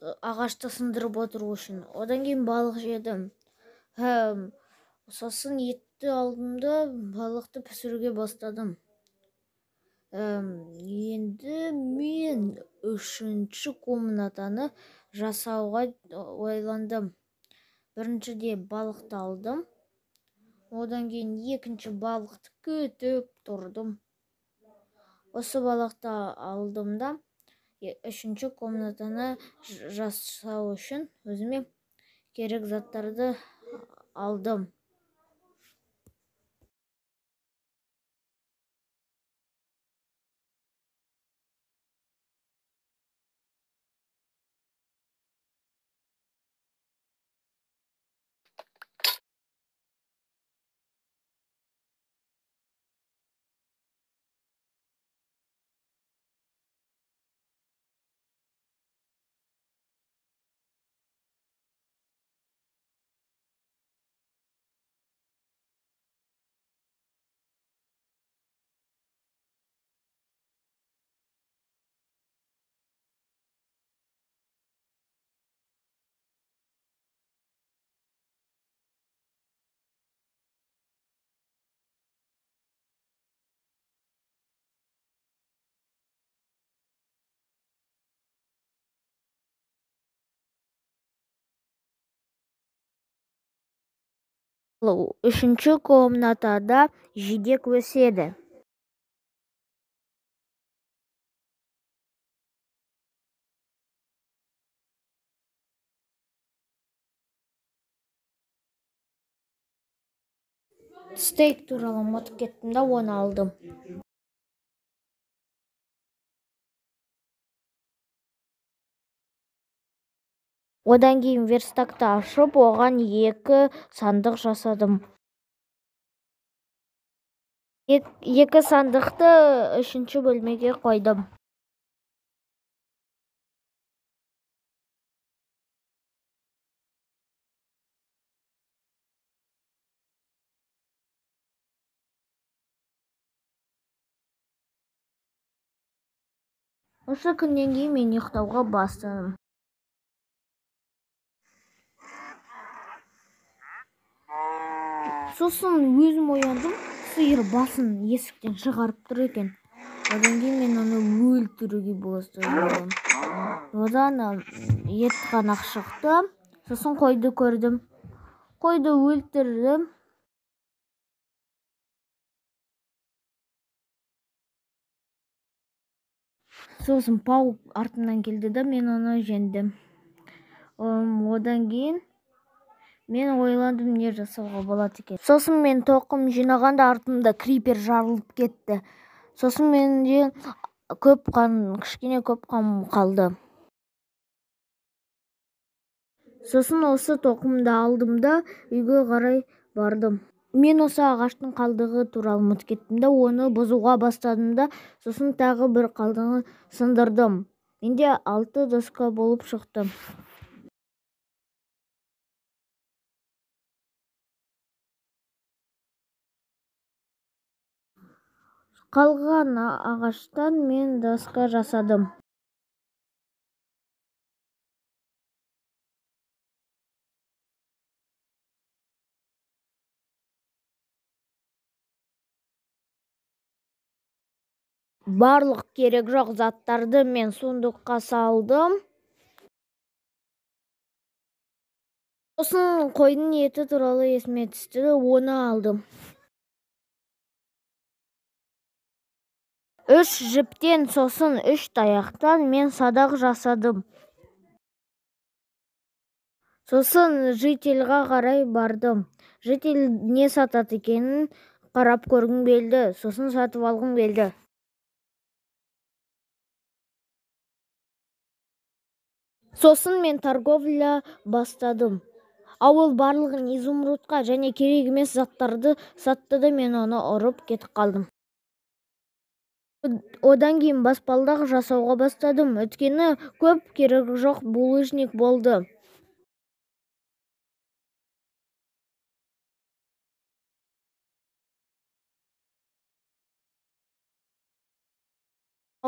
ағашты сындырып отыру үшін. Одан кейін балық жедім. Сосын етті алдым да балықты пісіруге бастадым. Енді мен үшінші комнатаны жасауға ойландым. Біріншіде балықты алдым. Одан кейін екінші балықты күтіп тұрдым. Осы балықты алдым да үшінші комнатаны жасау үшін өзіме керек заттарды алдым. Үшінші комнатада жидек өседі. Стейк туралы ұмытып кеттім да оны алдым. Одан кейін верстакты ашып, оған 2 сандық жасадым. 2 сандықты 3-ші бөлмеге қойдым. Осы күннен кейін мен ұйықтауға бастадым. Сосын өзім ояндым, сиыр басын есіктен шығарып тұр екен. Одан кейін мен оны өлтіруге бастадым. Одан ет қана шықты. Сосын қойды көрдім. Қойды өлтірдім. Сосын паук артымнан келді да мен оны жеңдім. Одан кейін мен ойландым, не жасауға болады екен. Сосын мен тоқым жинағанда артымда крипер жарылып кетті. Сосын менде кішкене көп қан қалды. Сосын осы тоқымды алдым да үйге қарай бардым. Мен осы ағаштың қалдығы туралы ұмытып кеттім да оны бұзуға бастадым да, сосын тағы бір қалдығын сындырдым. Менде 6 доска болып шықты. Қалған ағаштан мен доска жасадым. Барлық керек жоқ заттарды мен сундукқа салдым. Сосын қойдың еті туралы есіме түсті, оны алдым. 3 жіптен, сосын 3 таяқтан мен садақ жасадым. Сосын жительға қарай бардым. Житель не сатады екенін қарап көргім келді. Сосын сатып алғым келді. Сосын мен торговля бастадым. Ол барлығын изумрудқа және керек емес заттарды сатты да мен оны ұрып кетіп қалдым. Одан кейін баспалдақ жасауға бастадым. Өткені көп керек жоқ булыжник болды.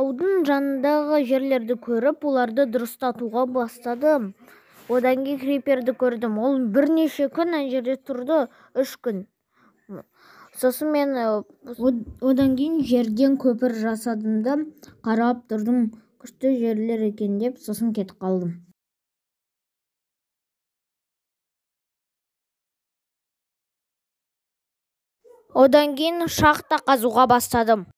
таудың жанындағы жерлерді көріп, оларды дұрыстатуға бастадым. Одан кейін криперді көрдім. Ол бірнеше күн ана жерде тұрды, 3 күн. Сосын мен одан кейін жерден көпір жасадым да қарап тұрдым, күшті жерлер екен деп, сосын кетіп қалдым. Одан кейін шахта қазуға бастадым.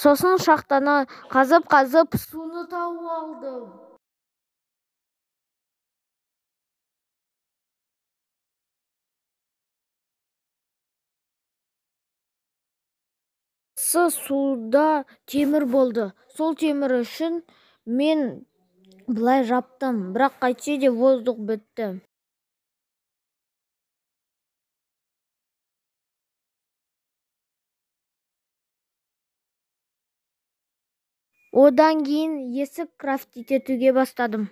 Сосын шахтаны қазып суны тауып алдым. Суда темір болды. Сол темір үшін мен былай жаптым, бірақ қайтсе де воздух бітті. Одан кейін есік крафтить етуге бастадым.